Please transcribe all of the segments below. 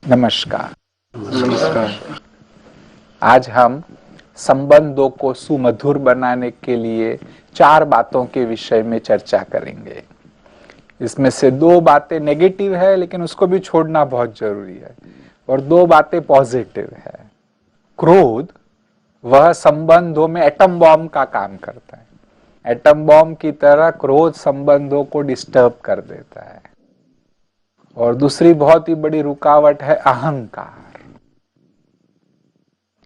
नमस्कार। नमस्कार। आज हम संबंधों को सुमधुर बनाने के लिए 4 बातों के विषय में चर्चा करेंगे। इसमें से 2 बातें नेगेटिव है, लेकिन उसको भी छोड़ना बहुत जरूरी है, और 2 बातें पॉजिटिव है। क्रोध वह संबंधों में एटम बॉम्ब का काम करता है। एटम बॉम्ब की तरह क्रोध संबंधों को डिस्टर्ब कर देता है। और दूसरी बहुत ही बड़ी रुकावट है अहंकार।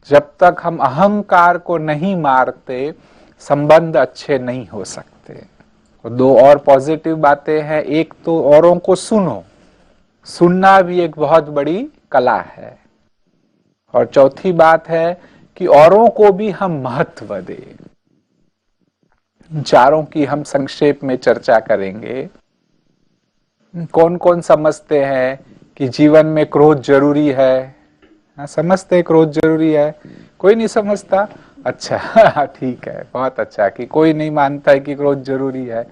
जब तक हम अहंकार को नहीं मारते, संबंध अच्छे नहीं हो सकते। और 2 और पॉजिटिव बातें हैं। एक तो औरों को सुनो, सुनना भी एक बहुत बड़ी कला है। और चौथी बात है कि औरों को भी हम महत्व दें। इन चारों की हम संक्षेप में चर्चा करेंगे। कौन कौन समझते हैं कि जीवन में क्रोध जरूरी है? समझते हैं क्रोध जरूरी है? कोई नहीं समझता? अच्छा ठीक है, बहुत अच्छा कि कोई नहीं मानता है कि क्रोध जरूरी है।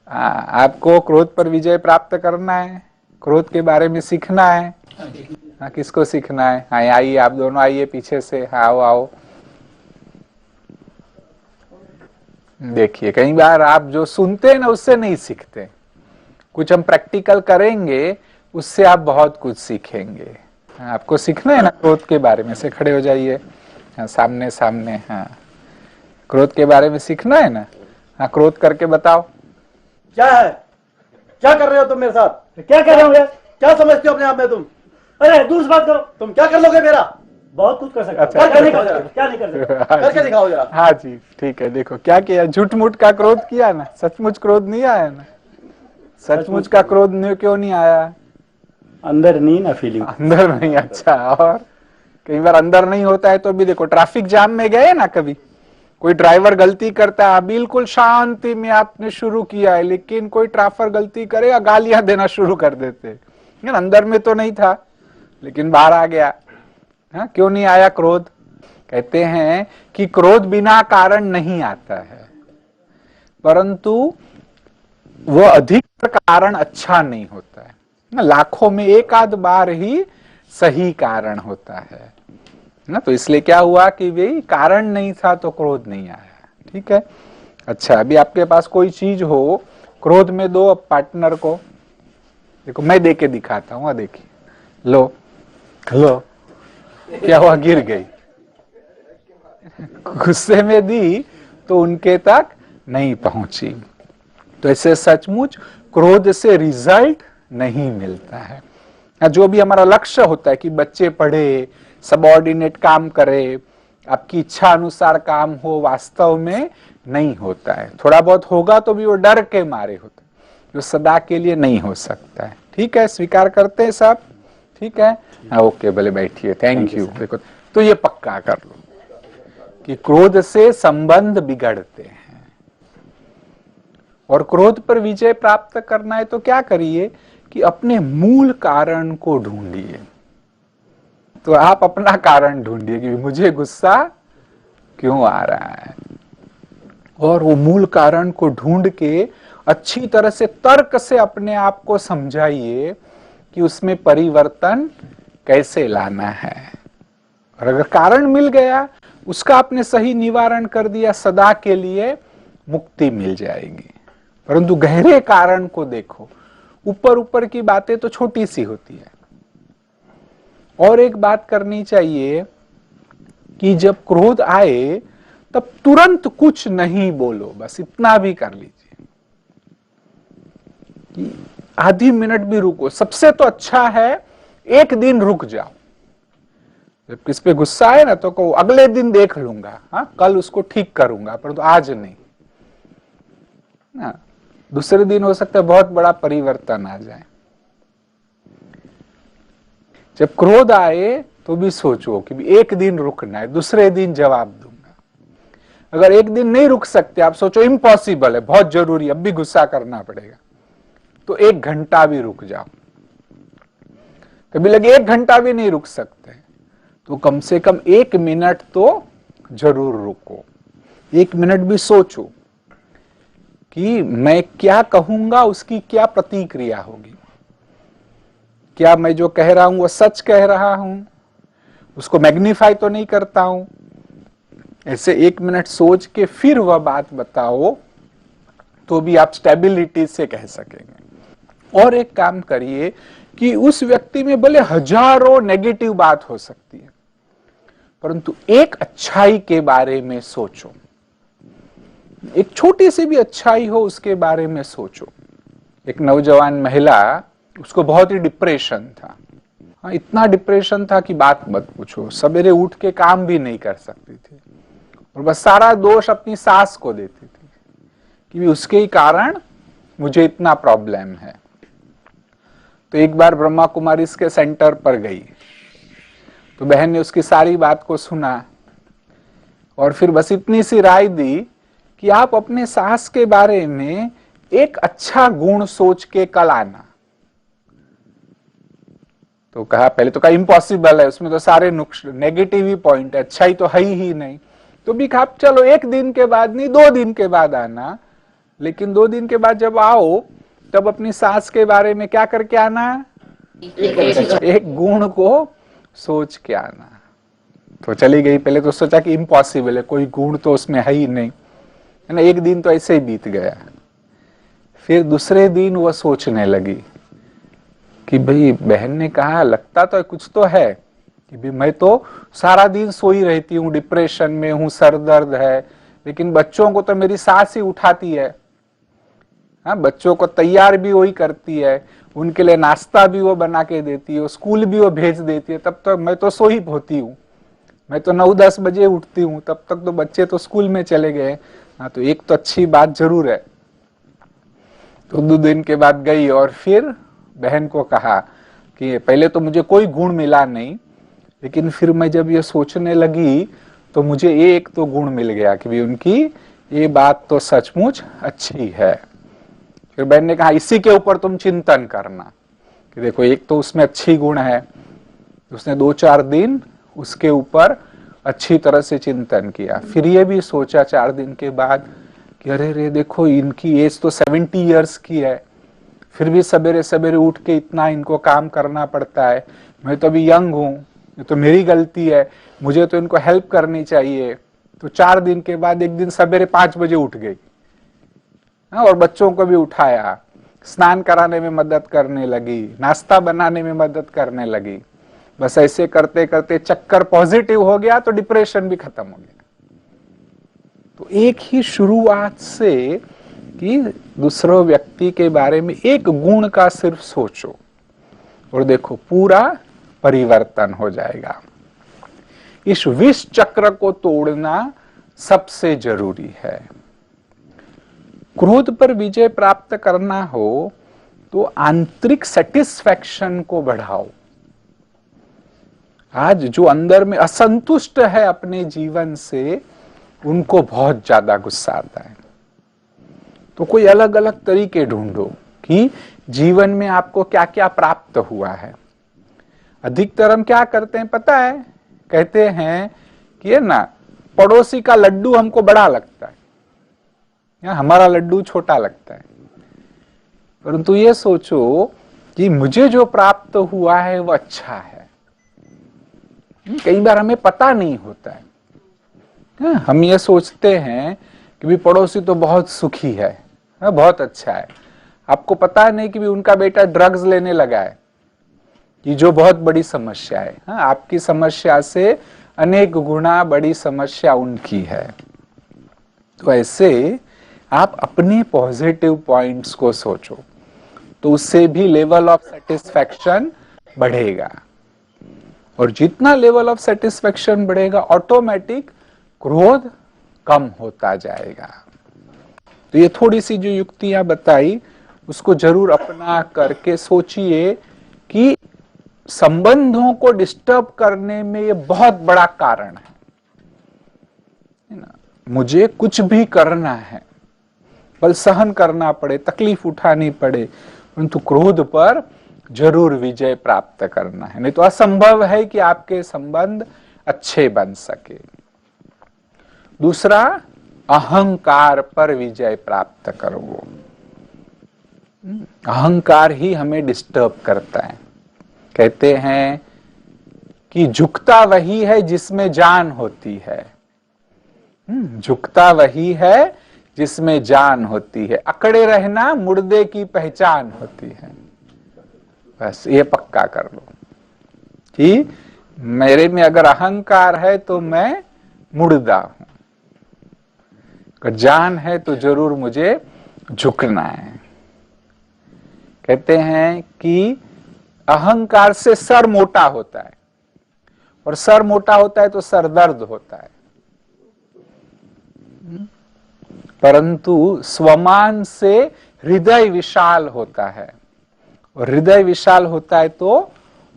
आपको क्रोध पर विजय प्राप्त करना है, क्रोध के बारे में सीखना है। किसको सीखना है? हाँ आइए, आप दोनों आइए पीछे से। आओ आओ। देखिए, कई बार आप जो सुनते हैं ना, उससे नहीं सीखते। कुछ हम प्रैक्टिकल करेंगे, उससे आप बहुत कुछ सीखेंगे। आपको सीखना है ना क्रोध के बारे में? से खड़े हो जाइए। हाँ, सामने सामने। हाँ, क्रोध के बारे में सीखना है ना? हाँ, क्रोध करके बताओ। क्या है? क्या कर रहे हो तुम मेरे साथ? क्या कर रहे हो? क्या समझते हो अपने आप में तुम? अरे दूर से बात करो। तुम क्या कर लोगे मेरा? बहुत कुछ कर सकते हो। अच्छा, क्या नहीं कर सकते? क्या नहीं कर सकते? करके दिखाओ जरा। हाँ जी, ठीक है। देखो क्या किया, झूठ मूठ का क्रोध किया ना, सचमुच क्रोध नहीं आया ना। सचमुच का क्रोध क्यों नहीं आया? अंदर नहीं ना फीलिंग। अंदर नहीं। अच्छा, और कई बार अंदर नहीं होता है तो भी देखो, ट्रैफिक जाम में गए ना कभी, कोई ड्राइवर गलती करता है, बिल्कुल शांति में आपने शुरू किया है, लेकिन कोई ट्रैफिक गलती करेगा, गालियां देना शुरू कर देते। अंदर में तो नहीं था, लेकिन बाहर आ गया। हाँ, क्यों नहीं आया क्रोध? कहते हैं कि क्रोध बिना कारण नहीं आता है, परंतु वह अधिक कारण अच्छा नहीं होता है। लाखों में एक आध बार ही सही कारण होता है ना। तो इसलिए क्या हुआ कि भाई कारण नहीं था तो क्रोध नहीं आया। ठीक है। अच्छा, अभी आपके पास कोई चीज हो, क्रोध में दो अब पार्टनर को। देखो मैं दे के दिखाता हूँ। देखिए, लो लो, क्या हुआ? गिर गई। गुस्से में दी तो उनके तक नहीं पहुंची। तो ऐसे सचमुच क्रोध से रिजल्ट नहीं मिलता है। जो भी हमारा लक्ष्य होता है कि बच्चे पढ़े, सबऑर्डिनेट काम करे, आपकी इच्छा अनुसार काम हो, वास्तव में नहीं होता है। थोड़ा बहुत होगा तो भी वो डर के मारे होता है, जो सदा के लिए नहीं हो सकता है। ठीक है, स्वीकार करते हैं सब? ठीक है। ओके, भले बैठिए। Thank you. देखो, तो ये पक्का कर लो कि क्रोध से संबंध बिगड़ते हैं। और क्रोध पर विजय प्राप्त करना है तो क्या करिए कि अपने मूल कारण को ढूंढिए। तो आप अपना कारण ढूंढिए कि मुझे गुस्सा क्यों आ रहा है, और वो मूल कारण को ढूंढ के अच्छी तरह से तर्क से अपने आप को समझाइए कि उसमें परिवर्तन कैसे लाना है। और अगर कारण मिल गया, उसका आपने सही निवारण कर दिया, सदा के लिए मुक्ति मिल जाएगी। परंतु गहरे कारण को देखो। ऊपर ऊपर की बातें तो छोटी सी होती है। और एक बात करनी चाहिए कि जब क्रोध आए तब तुरंत कुछ नहीं बोलो, बस इतना भी कर लीजिए कि आधी मिनट भी रुको। सबसे तो अच्छा है एक दिन रुक जाओ। जब किस पे गुस्सा आए ना तो कहो अगले दिन देख लूंगा, हाँ कल उसको ठीक करूंगा, परंतु आज नहीं ना। दूसरे दिन हो सकता है बहुत बड़ा परिवर्तन आ जाए। जब क्रोध आए तो भी सोचो कि एक दिन रुकना है, दूसरे दिन जवाब दूंगा। अगर एक दिन नहीं रुक सकते, आप सोचो इम्पॉसिबल है, बहुत जरूरी, अब भी गुस्सा करना पड़ेगा, तो 1 घंटा भी रुक जाओ। कभी लगे 1 घंटा भी नहीं रुक सकते तो कम से कम 1 मिनट तो जरूर रुको। 1 मिनट भी सोचो कि मैं क्या कहूंगा, उसकी क्या प्रतिक्रिया होगी, क्या मैं जो कह रहा हूं वो सच कह रहा हूं, उसको मैग्नीफाई तो नहीं करता हूं। ऐसे 1 मिनट सोच के फिर वह बात बताओ, तो भी आप स्टेबिलिटी से कह सकेंगे। और एक काम करिए कि उस व्यक्ति में भले हजारों नेगेटिव बात हो सकती है, परंतु एक अच्छाई के बारे में सोचो, एक छोटी सी भी अच्छाई हो उसके बारे में सोचो। एक नौजवान महिला, उसको बहुत ही डिप्रेशन था। हाँ, इतना डिप्रेशन था कि बात मत पूछो, सवेरे उठ के काम भी नहीं कर सकती थी और बस सारा दोष अपनी सास को देती थी कि उसके ही कारण मुझे इतना प्रॉब्लम है। तो एक बार ब्रह्मा कुमारी के सेंटर पर गई, तो बहन ने उसकी सारी बात को सुना और फिर बस इतनी सी राय दी कि आप अपने सास के बारे में एक अच्छा गुण सोच के कल आना। तो कहा, पहले तो कहा इम्पॉसिबल है, उसमें तो सारे नेगेटिव ही पॉइंट है, अच्छाई तो है ही नहीं। तो भी कहा चलो 1 दिन के बाद नहीं 2 दिन के बाद आना, लेकिन 2 दिन के बाद जब आओ तब अपनी सास के बारे में क्या करके आना, एक गुण को सोच के आना। तो चली गई। पहले तो सोचा कि इम्पॉसिबल है, कोई गुण तो उसमें है ही नहीं, है ना। 1 दिन तो ऐसे ही बीत गया। फिर दूसरे दिन वह सोचने लगी कि भाई बहन ने कहा लगता तो कुछ तो है कि भाई मैं तो सारा दिन सोई रहती हूँ, डिप्रेशन में हूँ, सर दर्द है, लेकिन बच्चों को तो मेरी सास ही उठाती है। हाँ, बच्चों को तैयार भी वही करती है, उनके लिए नाश्ता भी वो बना के देती है, स्कूल भी वो भेज देती है, तब तक मैं तो सोई होती हूँ। मैं तो 9-10 बजे उठती हूँ, तब तक तो बच्चे तो स्कूल में चले गए। हाँ, तो एक तो अच्छी बात जरूर है। तो 2 दिन के बाद गई और फिर बहन को कहा कि पहले तो मुझे कोई गुण मिला नहीं, लेकिन फिर मैं जब ये सोचने लगी तो मुझे एक तो गुण मिल गया कि भी उनकी ये बात तो सचमुच अच्छी है। फिर बहन ने कहा इसी के ऊपर तुम चिंतन करना कि देखो एक तो उसमें अच्छी गुण है। उसने 2-4 दिन उसके ऊपर अच्छी तरह से चिंतन किया। फिर ये भी सोचा 4 दिन के बाद कि अरे रे देखो इनकी एज तो 70 इयर्स की है, फिर भी सवेरे सवेरे उठ के इतना इनको काम करना पड़ता है। मैं तो अभी यंग हूँ, ये तो मेरी गलती है, मुझे तो इनको हेल्प करनी चाहिए। तो 4 दिन के बाद एक दिन सवेरे 5 बजे उठ गई और बच्चों को भी उठाया, स्नान कराने में मदद करने लगी, नाश्ता बनाने में मदद करने लगी। बस ऐसे करते करते चक्कर पॉजिटिव हो गया तो डिप्रेशन भी खत्म हो गया। तो एक ही शुरुआत से कि दूसरे व्यक्ति के बारे में एक गुण का सिर्फ सोचो और देखो पूरा परिवर्तन हो जाएगा। इस विष चक्र को तोड़ना सबसे जरूरी है। क्रोध पर विजय प्राप्त करना हो तो आंतरिक सेटिस्फैक्शन को बढ़ाओ। आज जो अंदर में असंतुष्ट है अपने जीवन से, उनको बहुत ज्यादा गुस्सा आता है। तो कोई अलग अलग तरीके ढूंढो कि जीवन में आपको क्या क्या प्राप्त हुआ है। अधिकतर हम क्या करते हैं पता है, कहते हैं कि ये ना पड़ोसी का लड्डू हमको बड़ा लगता है या हमारा लड्डू छोटा लगता है। परंतु ये सोचो कि मुझे जो प्राप्त हुआ है वो अच्छा है। कई बार हमें पता नहीं होता है, हम ये सोचते हैं कि भी पड़ोसी तो बहुत सुखी है, बहुत अच्छा है। आपको पता नहीं कि भी उनका बेटा ड्रग्स लेने लगा है, ये जो बहुत बड़ी समस्या है। आपकी समस्या से अनेक गुना बड़ी समस्या उनकी है। तो ऐसे आप अपने पॉजिटिव पॉइंट्स को सोचो तो उससे भी लेवल ऑफ सेटिस्फैक्शन बढ़ेगा, और जितना लेवल ऑफ सेटिस्फैक्शन बढ़ेगा ऑटोमेटिक क्रोध कम होता जाएगा। तो ये थोड़ी सी जो युक्तियां बताई उसको जरूर अपना करके सोचिए कि संबंधों को डिस्टर्ब करने में ये बहुत बड़ा कारण है ना। मुझे कुछ भी करना है, बल सहन करना पड़े, तकलीफ उठानी पड़े, परंतु क्रोध पर जरूर विजय प्राप्त करना है, नहीं तो असंभव है कि आपके संबंध अच्छे बन सके। दूसरा, अहंकार पर विजय प्राप्त करो। अहंकार ही हमें डिस्टर्ब करता है। कहते हैं कि झुकता वही है जिसमें जान होती है। झुकता वही है जिसमें जान होती है, अकड़े रहना मुर्दे की पहचान होती है। बस ये पक्का कर लो कि मेरे में अगर अहंकार है तो मैं मुर्दा हूं, अगर जान है तो जरूर मुझे झुकना है। कहते हैं कि अहंकार से सर मोटा होता है, और सर मोटा होता है तो सर दर्द होता है, परंतु स्वमान से हृदय विशाल होता है, और हृदय विशाल होता है तो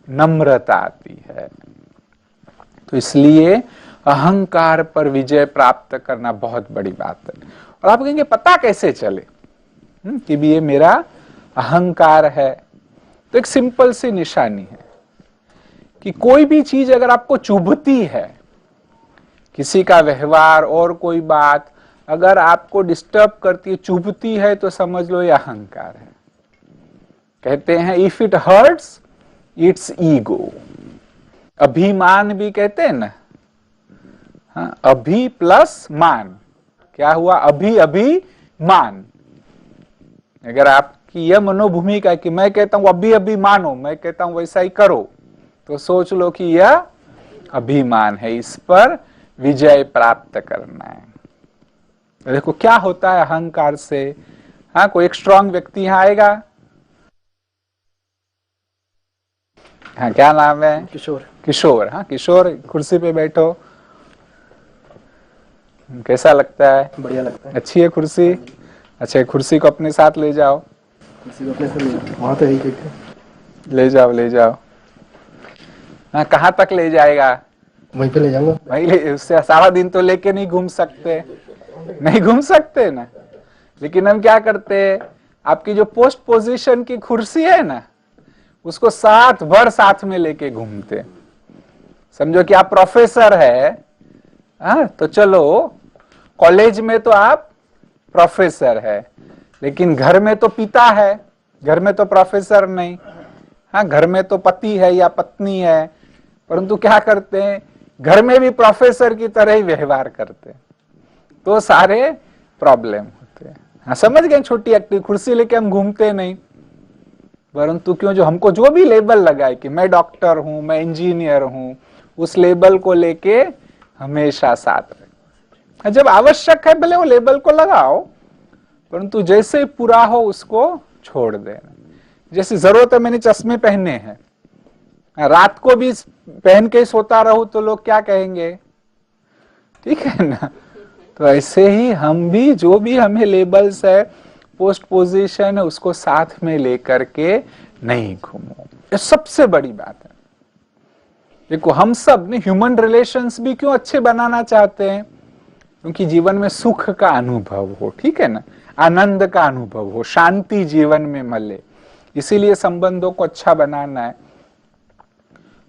नम्रता आती है। तो इसलिए अहंकार पर विजय प्राप्त करना बहुत बड़ी बात है। और आप कहेंगे पता कैसे चले कि भी ये मेरा अहंकार है? तो एक सिंपल सी निशानी है कि कोई भी चीज अगर आपको चुभती है, किसी का व्यवहार और कोई बात अगर आपको डिस्टर्ब करती है, चुभती है, तो समझ लो ये अहंकार है। कहते हैं if it hurts it's ego. अभिमान भी कहते हैं ना, हाँ, अभी प्लस मान, क्या हुआ? अभिमान। अगर आपकी यह मनोभूमिका है कि मैं कहता हूं अभी मानो, मैं कहता हूं वैसा ही करो, तो सोच लो कि यह अभिमान है, इस पर विजय प्राप्त करना है। देखो क्या होता है अहंकार से। हाँ, कोई एक स्ट्रांग व्यक्ति यहां आएगा। हाँ, क्या नाम है? किशोर। हाँ, किशोर, कुर्सी पे बैठो। कैसा लगता है? बढ़िया लगता है। अच्छी है कुर्सी? अच्छा, कुर्सी को अपने साथ ले जाओ। कुर्सी को अपने साथ ले जाओ, वहां तो यही ले जाओ। हाँ, कहाँ तक ले जाएगा? वहीं पे ले जाऊंगा। वहीं उससे सारा दिन तो लेके नहीं घूम सकते ना। लेकिन हम क्या करते हैं, आपकी जो पोस्ट पोजीशन की कुर्सी है ना, उसको साथ भर साथ में लेके घूमते। समझो कि आप प्रोफेसर है, हाँ, तो चलो कॉलेज में तो आप प्रोफेसर है, लेकिन घर में तो पिता है, घर में तो प्रोफेसर नहीं। हाँ, घर में तो पति है या पत्नी है, परंतु क्या करते हैं, घर में भी प्रोफेसर की तरह ही व्यवहार करते हैं, तो सारे प्रॉब्लम होते हैं। हाँ, समझ गए? छोटी एक्टिव कुर्सी लेके हम घूमते नहीं, परंतु क्यों, जो हमको जो भी लेबल लगा है कि मैं डॉक्टर हूं, मैं इंजीनियर हूं, उस लेबल को लेके हमेशा साथ रहे। जब आवश्यक है भले वो लेबल को लगाओ, परंतु जैसे ही पूरा हो उसको छोड़ देना। जैसे जरूरत है, मैंने चश्मे पहने हैं, रात को भी पहन के सोता रहूं तो लोग क्या कहेंगे? ठीक है ना? तो ऐसे ही हम भी, जो भी हमें लेबल्स है, पोस्ट पोजीशन है, उसको साथ में लेकर के नहीं घूमो। ये सबसे बड़ी बात है। देखो, हम सब ने ह्यूमन रिलेशंस भी क्यों अच्छे बनाना चाहते हैं? क्योंकि जीवन में सुख का अनुभव हो, ठीक है ना, आनंद का अनुभव हो, शांति जीवन में मिले, इसीलिए संबंधों को अच्छा बनाना है।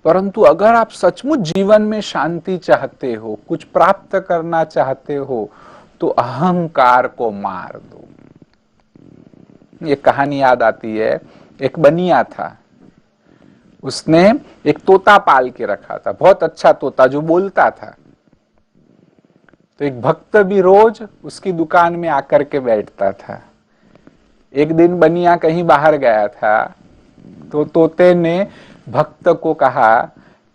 परंतु अगर आप सचमुच जीवन में शांति चाहते हो, कुछ प्राप्त करना चाहते हो, तो अहंकार को मार दो। ये कहानी याद आती है, एक बनिया था, उसने एक तोता पाल के रखा था, बहुत अच्छा तोता जो बोलता था। तो एक भक्त भी रोज उसकी दुकान में आकर के बैठता था। एक दिन बनिया कहीं बाहर गया था, तो तोते ने भक्त को कहा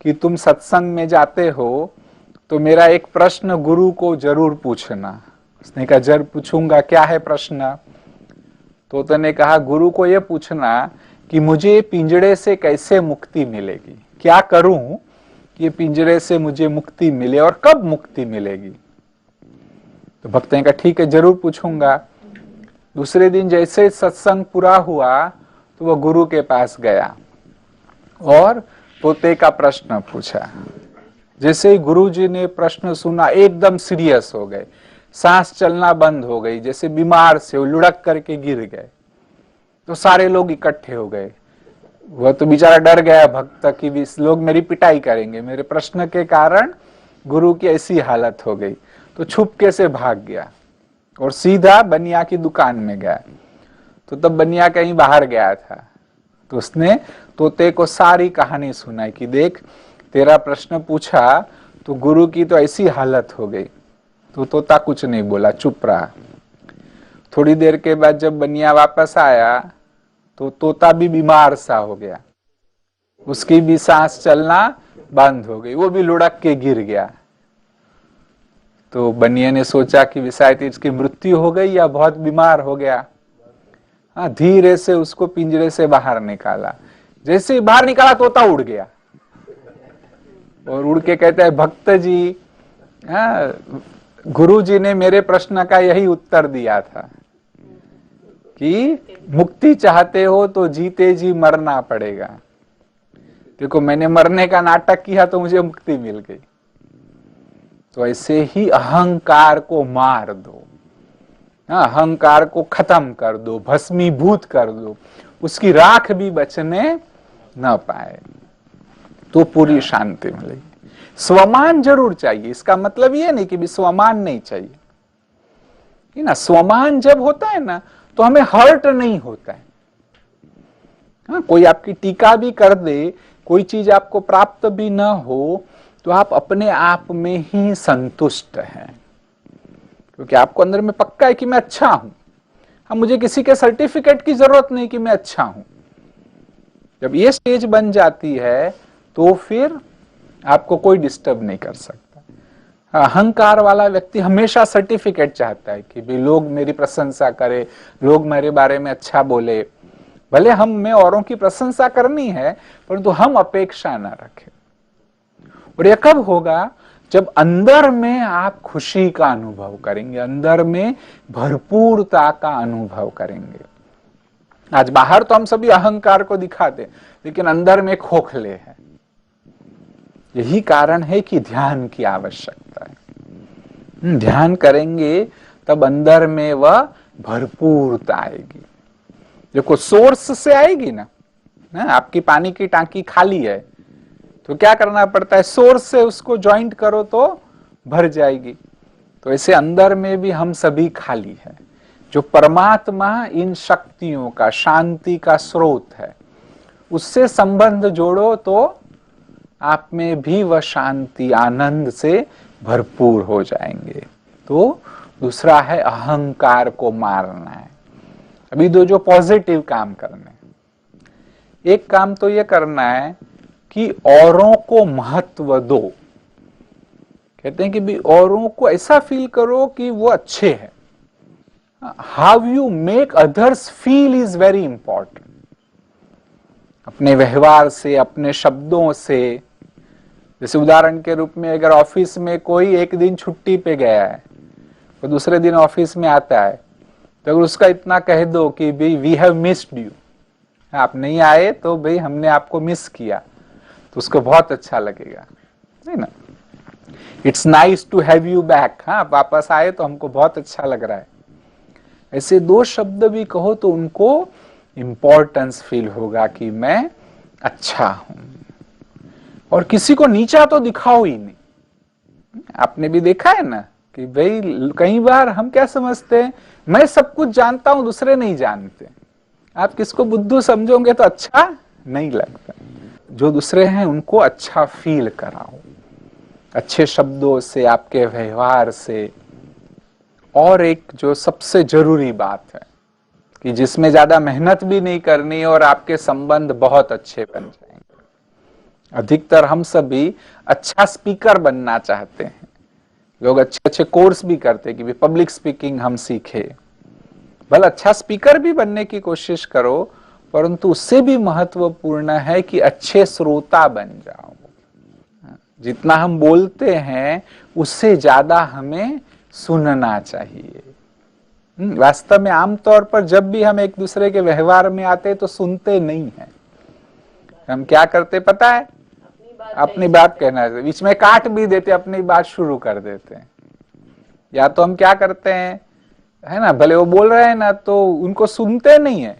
कि तुम सत्संग में जाते हो तो मेरा एक प्रश्न गुरु को जरूर पूछना। उसने कहा जरूर पूछूंगा, क्या है प्रश्न? तोते ने कहा गुरु को यह पूछना कि मुझे पिंजड़े से कैसे मुक्ति मिलेगी, क्या करूं कि पिंजड़े से मुझे मुक्ति मिले और कब मुक्ति मिलेगी? तो भक्त ने कहा ठीक है, जरूर पूछूंगा। दूसरे दिन जैसे सत्संग पूरा हुआ तो वह गुरु के पास गया और तोते का प्रश्न पूछा। जैसे ही गुरुजी ने प्रश्न सुना, एकदम सीरियस हो गए, सांस चलना बंद हो गई, जैसे बीमार से वो लुढ़क करके गिर गए। तो सारे लोग इकट्ठे हो गए। वह तो बेचारा डर गया भक्त कि भी लोग मेरी पिटाई करेंगे, मेरे प्रश्न के कारण गुरु की ऐसी हालत हो गई। तो छुपके से भाग गया और सीधा बनिया की दुकान में गया। तो तब बनिया कहीं बाहर गया था। तो उसने तोते को सारी कहानी सुनाई कि देख, तेरा प्रश्न पूछा तो गुरु की तो ऐसी हालत हो गई। तो तोता कुछ नहीं बोला, चुप रहा। थोड़ी देर के बाद जब बनिया वापस आया तो तोता भी बीमार सा हो गया, उसकी भी सांस चलना बंद हो गई, वो भी लुढ़क के गिर गया। तो बनिया ने सोचा कि शायद इसकी मृत्यु हो गई या बहुत बीमार हो गया। हाँ, धीरे से उसको पिंजरे से बाहर निकाला। जैसे ही बाहर निकाला तोता उड़ गया और उड़ के कहता है, भक्त जी, हाँ, गुरु जी ने मेरे प्रश्न का यही उत्तर दिया था कि मुक्ति चाहते हो तो जीते जी मरना पड़ेगा। देखो, मैंने मरने का नाटक किया तो मुझे मुक्ति मिल गई। तो ऐसे ही अहंकार को मार दो, अहंकार को खत्म कर दो, भस्मीभूत कर दो, उसकी राख भी बचने न पाए, तो पूरी शांति मिलेगी। स्वमान जरूर चाहिए, इसका मतलब ये नहीं कि भी स्वमान नहीं चाहिए ना। स्वमान जब होता है ना तो हमें हर्ट नहीं होता है। हाँ, कोई आपकी टीका भी कर दे, कोई चीज आपको प्राप्त भी न हो, तो आप अपने आप में ही संतुष्ट हैं, क्योंकि आपको अंदर में पक्का है कि मैं अच्छा हूं। हाँ, मुझे किसी के सर्टिफिकेट की जरूरत नहीं कि मैं अच्छा हूं। जब ये स्टेज बन जाती है तो फिर आपको कोई डिस्टर्ब नहीं कर सकता। अहंकार वाला व्यक्ति हमेशा सर्टिफिकेट चाहता है कि भी लोग मेरी प्रशंसा करे, लोग मेरे बारे में अच्छा बोले। भले हमें औरों की प्रशंसा करनी है, परंतु हम अपेक्षा ना रखें। और यह कब होगा? जब अंदर में आप खुशी का अनुभव करेंगे, अंदर में भरपूरता का अनुभव करेंगे। आज बाहर तो हम सभी अहंकार को दिखाते, लेकिन अंदर में खोखले हैं। यही कारण है कि ध्यान की आवश्यकता है। ध्यान करेंगे तब अंदर में वह भरपूरता आएगी। देखो, सोर्स से आएगी ना, आपकी पानी की टांकी खाली है तो क्या करना पड़ता है? सोर्स से उसको ज्वाइंट करो तो भर जाएगी। तो ऐसे अंदर में भी हम सभी खाली हैं। जो परमात्मा इन शक्तियों का, शांति का स्रोत है, उससे संबंध जोड़ो तो आप में भी वह शांति, आनंद से भरपूर हो जाएंगे। तो दूसरा है अहंकार को मारना है। अभी दो जो पॉजिटिव काम करने, एक काम तो यह करना है कि औरों को महत्व दो। कहते हैं कि भी औरों को ऐसा फील करो कि वो अच्छे हैं। How you make others feel is very important. अपने व्यवहार से, अपने शब्दों से। जैसे उदाहरण के रूप में, अगर ऑफिस में कोई एक दिन छुट्टी पे गया है तो दूसरे दिन ऑफिस में आता है, तो अगर उसका इतना कह दो कि भाई वी हैव मिस्ड यू, आप नहीं आए तो भाई हमने आपको मिस किया, तो उसको बहुत अच्छा लगेगा, है ना। It's nice to have you back, हाँ, वापस आए तो हमको बहुत अच्छा लग रहा है। ऐसे दो शब्द भी कहो तो उनको इंपॉर्टेंस फील होगा कि मैं अच्छा हूं। और किसी को नीचा तो दिखाओ ही नहीं। आपने भी देखा है ना कि भाई कई बार हम क्या समझते हैं, मैं सब कुछ जानता हूं, दूसरे नहीं जानते। आप किसको बुद्धू समझोगे तो अच्छा नहीं लगता। जो दूसरे हैं उनको अच्छा फील कराओ, अच्छे शब्दों से, आपके व्यवहार से। और एक जो सबसे जरूरी बात है कि जिसमें ज्यादा मेहनत भी नहीं करनी और आपके संबंध बहुत अच्छे बन जाएंगे। अधिकतर हम सभी अच्छा स्पीकर बनना चाहते हैं। लोग अच्छे अच्छे कोर्स भी करते हैं कि भी पब्लिक स्पीकिंग हम सीखे। भले अच्छा स्पीकर भी बनने की कोशिश करो, परंतु उससे भी महत्वपूर्ण है कि अच्छे श्रोता बन जाओ। जितना हम बोलते हैं उससे ज्यादा हमें सुनना चाहिए। वास्तव में आमतौर पर जब भी हम एक दूसरे के व्यवहार में आते तो सुनते नहीं हैं। हम क्या करते पता है? अपनी बात कहना है, बीच में काट भी देते, अपनी बात शुरू कर देते हैं। या तो हम क्या करते हैं, है ना, भले वो बोल रहे हैं ना तो उनको सुनते नहीं है।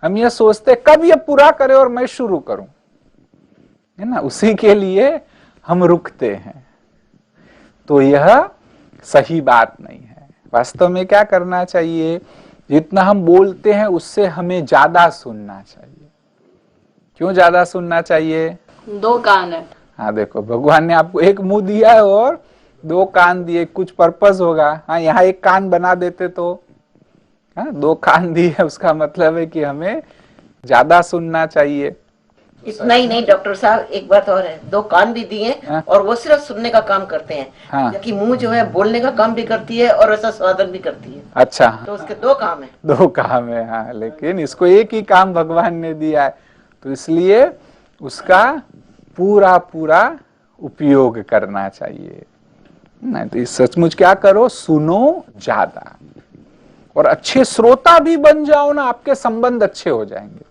हम ये सोचते कब ये पूरा करे और मैं शुरू करूं, है ना, उसी के लिए हम रुकते हैं। तो यह सही बात नहीं है। वास्तव में क्या करना चाहिए? जितना हम बोलते हैं उससे हमें ज्यादा सुनना चाहिए। क्यों ज्यादा सुनना चाहिए? 2 कान है। हाँ देखो, भगवान ने आपको एक मुंह दिया है और 2 कान दिए, कुछ पर्पस होगा। हाँ, यहाँ एक कान बना देते तो, हाँ 2 कान दिए, उसका मतलब है कि हमें ज्यादा सुनना चाहिए। इतना ही नहीं डॉक्टर साहब, एक बात और है, 2 कान भी दिए हाँ। और वो सिर्फ सुनने का काम करते हैं। हाँ। जबकि मुंह जो है बोलने का काम भी करती है और ऐसा स्वादन भी करती है। अच्छा, तो उसके 2 काम है। 2 काम है। हाँ, लेकिन इसको एक ही काम भगवान ने दिया है, तो इसलिए उसका पूरा पूरा उपयोग करना चाहिए। नहीं तो इस सचमुच क्या करो, सुनो ज्यादा और अच्छे श्रोता भी बन जाओ ना, आपके संबंध अच्छे हो जाएंगे।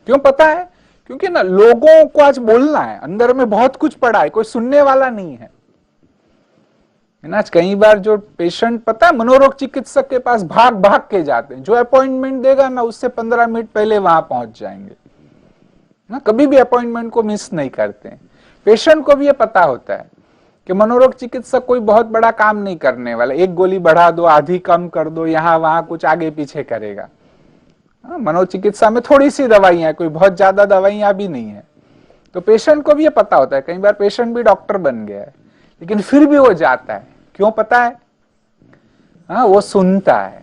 क्यों पता है? क्योंकि ना लोगों को आज बोलना है, अंदर में बहुत कुछ पड़ा है, कोई सुनने वाला नहीं है ना। आज कई बार जो पेशेंट पता है मनोरोग चिकित्सक के पास भाग भाग के जाते हैं, जो अपॉइंटमेंट देगा ना उससे 15 मिनट पहले वहां पहुंच जाएंगे ना, कभी भी अपॉइंटमेंट को मिस नहीं करते हैं। पेशेंट को भी ये पता होता है कि मनोरोग चिकित्सक कोई बहुत बड़ा काम नहीं करने वाला, एक गोली बढ़ा दो, आधी कम कर दो, यहाँ वहां कुछ आगे पीछे करेगा। मनोचिकित्सा में थोड़ी सी दवाइयां, कोई बहुत ज्यादा दवाइयां भी नहीं है। तो पेशेंट को भी ये पता होता है, कई बार पेशेंट भी डॉक्टर बन गया है, लेकिन फिर भी वो जाता है। क्यों पता है? हाँ, वो सुनता है।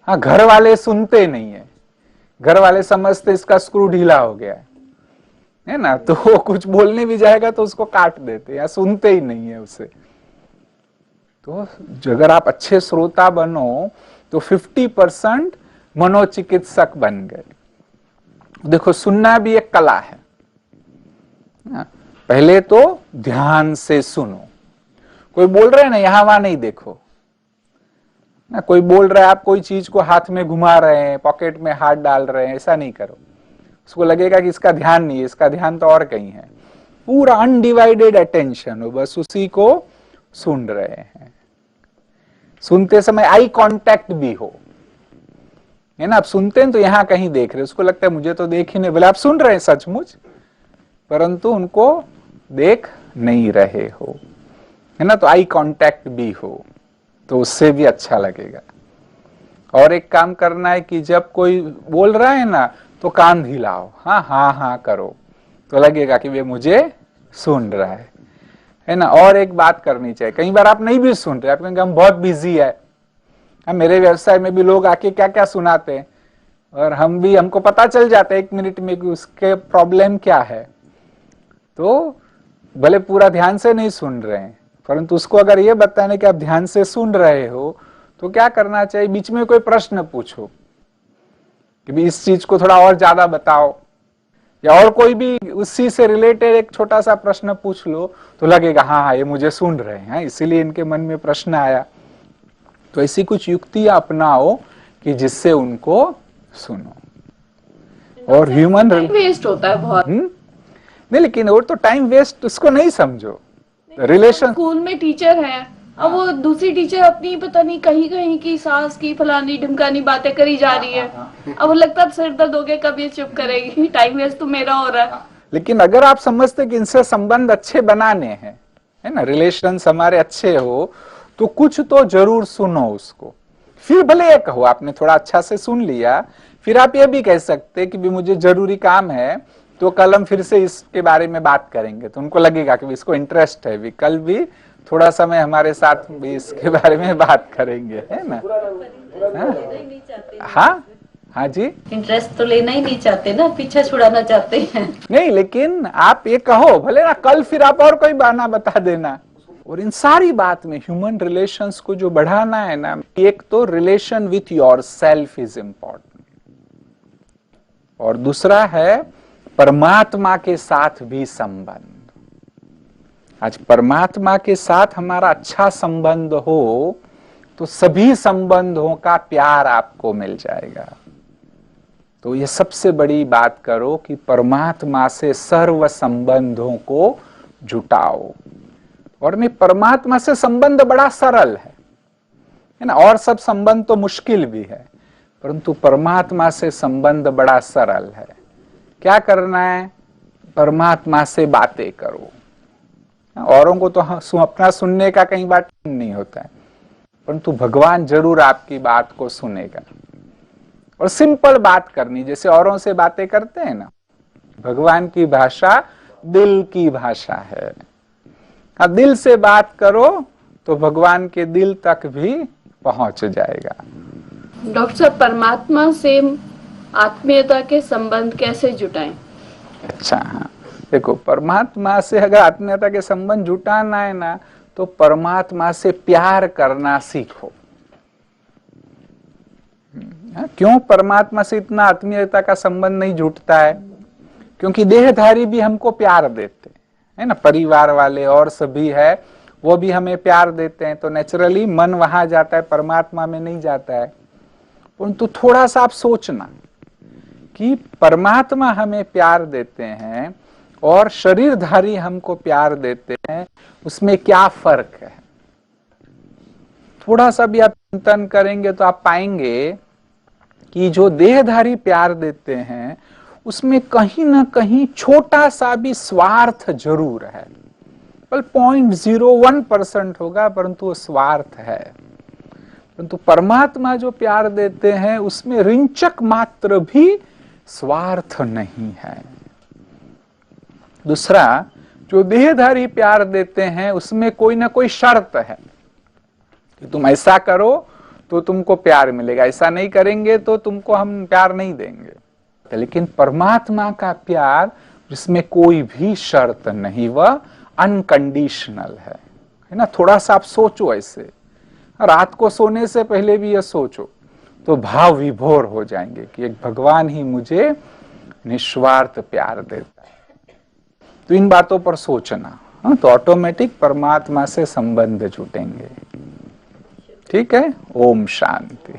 हाँ, घर वाले सुनते नहीं है, घर वाले समझते इसका स्क्रू ढीला हो गया है ना, तो वो कुछ बोलने भी जाएगा तो उसको काट देते या सुनते ही नहीं है उसे। तो अगर आप अच्छे श्रोता बनो तो 50% मनोचिकित्सक बन गए। देखो, सुनना भी एक कला है। पहले तो ध्यान से सुनो। कोई बोल रहे हैं ना, यहां वहां नहीं देखो ना। कोई बोल रहा है, आप कोई चीज को हाथ में घुमा रहे हैं, पॉकेट में हाथ डाल रहे हैं, ऐसा नहीं करो। उसको लगेगा कि इसका ध्यान नहीं है, इसका ध्यान तो और कहीं है। पूरा अनडिवाइडेड अटेंशन हो, बस उसी को सुन रहे हैं। सुनते समय आई कांटेक्ट भी हो, है ना। आप सुनते हैं तो यहां कहीं देख रहे, उसको लगता है मुझे तो देख ही नहीं, बोले आप सुन रहे हैं सचमुच, परंतु उनको देख नहीं रहे हो, है ना। तो आई कांटेक्ट भी हो तो उससे भी अच्छा लगेगा। और एक काम करना है कि जब कोई बोल रहा है ना तो कान हिलाओ, हाँ हाँ हाँ करो, तो लगेगा कि वे मुझे सुन रहा है ना। और एक बात करनी चाहिए, कई बार आप नहीं भी सुन रहे, आप कहेंगे हम बहुत बिजी है। मेरे व्यवसाय में भी लोग आके क्या क्या सुनाते हैं, और हमको पता चल जाता है 1 मिनट में कि उसके प्रॉब्लम क्या है। तो भले पूरा ध्यान से नहीं सुन रहे हैं, परंतु उसको अगर ये बताने कि आप ध्यान से सुन रहे हो तो क्या करना चाहिए, बीच में कोई प्रश्न पूछो कि भी इस चीज को थोड़ा और ज्यादा बताओ, या और कोई भी उसी से रिलेटेड एक छोटा सा प्रश्न पूछ लो, तो लगेगा हाँ हाँ ये मुझे सुन रहे हैं, इसीलिए इनके मन में प्रश्न आया। तो ऐसी कुछ युक्तियां अपनाओ कि जिससे उनको सुनो। और ह्यूमन वेस्ट होता है बहुत। नहीं, लेकिन वो तो टाइम वेस्ट उसको नहीं समझो। रिलेशन, स्कूल में टीचर है, अब वो दूसरी टीचर अपनी पता नहीं कहीं कहीं की सास की फलानी ढिमकानी बातें करी जा रही है। अब वो लगता है सिर दर्द हो गया, कब ये चुप करेगी, टाइम वेस्ट तो मेरा हो रहा है। लेकिन अगर आप समझते कि इनसे संबंध अच्छे बनाने हैं, है ना, रिलेशन हमारे अच्छे हो, तो कुछ तो जरूर सुनो उसको। फिर भले ये कहो आपने थोड़ा अच्छा से सुन लिया, फिर आप ये भी कह सकते कि भी मुझे जरूरी काम है, तो कल हम फिर से इसके बारे में बात करेंगे। तो उनको लगेगा कि इसको इंटरेस्ट है, भी कल भी थोड़ा समय हमारे साथ भी इसके बारे में बात करेंगे, है ना। हाँ हाँ जी, इंटरेस्ट तो लेना ही नहीं चाहते ना, पीछे छुड़ाना चाहते हैं। नहीं, लेकिन आप ये कहो भले ना, कल फिर आप और कोई बहाना बता देना। और इन सारी बात में ह्यूमन रिलेशंस को जो बढ़ाना है ना, एक तो relation with your self is important, और दूसरा है परमात्मा के साथ भी संबंध। आज परमात्मा के साथ हमारा अच्छा संबंध हो तो सभी संबंधों का प्यार आपको मिल जाएगा। तो ये सबसे बड़ी बात करो कि परमात्मा से सर्व संबंधों को जुटाओ। और में परमात्मा से संबंध बड़ा सरल है ना, और सब संबंध तो मुश्किल भी है, परंतु परमात्मा से संबंध बड़ा सरल है। क्या करना है, परमात्मा से बातें करो। औरों को तो अपना सुनने का कई बार टाइम नहीं होता है, परंतु भगवान जरूर आपकी बात को सुनेगा। और सिंपल बात करनी, जैसे औरों से बातें करते हैं ना, भगवान की भाषा दिल की भाषा है। अब दिल से बात करो तो भगवान के दिल तक भी पहुंच जाएगा। डॉक्टर साहब, परमात्मा से आत्मीयता के संबंध कैसे जुटाएं? अच्छा, हाँ, देखो, परमात्मा से अगर आत्मीयता के संबंध जुटाना है ना, तो परमात्मा से प्यार करना सीखो। क्यों परमात्मा से इतना आत्मीयता का संबंध नहीं जुटता है? क्योंकि देहधारी भी हमको प्यार देते है ना, परिवार वाले और सभी है, वो भी हमें प्यार देते हैं, तो नेचुरली मन वहां जाता है, परमात्मा में नहीं जाता है। परंतु थोड़ा सा आप सोचना कि परमात्मा हमें प्यार देते हैं और शरीरधारी हमको प्यार देते हैं, उसमें क्या फर्क है? थोड़ा सा भी आप चिंतन करेंगे तो आप पाएंगे कि जो देहधारी प्यार देते हैं उसमें कहीं ना कहीं छोटा सा भी स्वार्थ जरूर है। 0.01% होगा, परंतु वो स्वार्थ है। परंतु परमात्मा जो प्यार देते हैं उसमें रिंचक मात्र भी स्वार्थ नहीं है। दूसरा, जो देहधारी प्यार देते हैं उसमें कोई ना कोई शर्त है कि तुम ऐसा करो तो तुमको प्यार मिलेगा, ऐसा नहीं करेंगे तो तुमको हम प्यार नहीं देंगे। लेकिन परमात्मा का प्यार जिसमें कोई भी शर्त नहीं, वह अनकंडीशनल है ना। थोड़ा सा आप सोचो, ऐसे रात को सोने से पहले भी ये सोचो तो भाव विभोर हो जाएंगे कि एक भगवान ही मुझे निस्वार्थ प्यार देता है। तो इन बातों पर सोचना, तो ऑटोमेटिक परमात्मा से संबंध जुटेंगे। ठीक है। ओम शांति।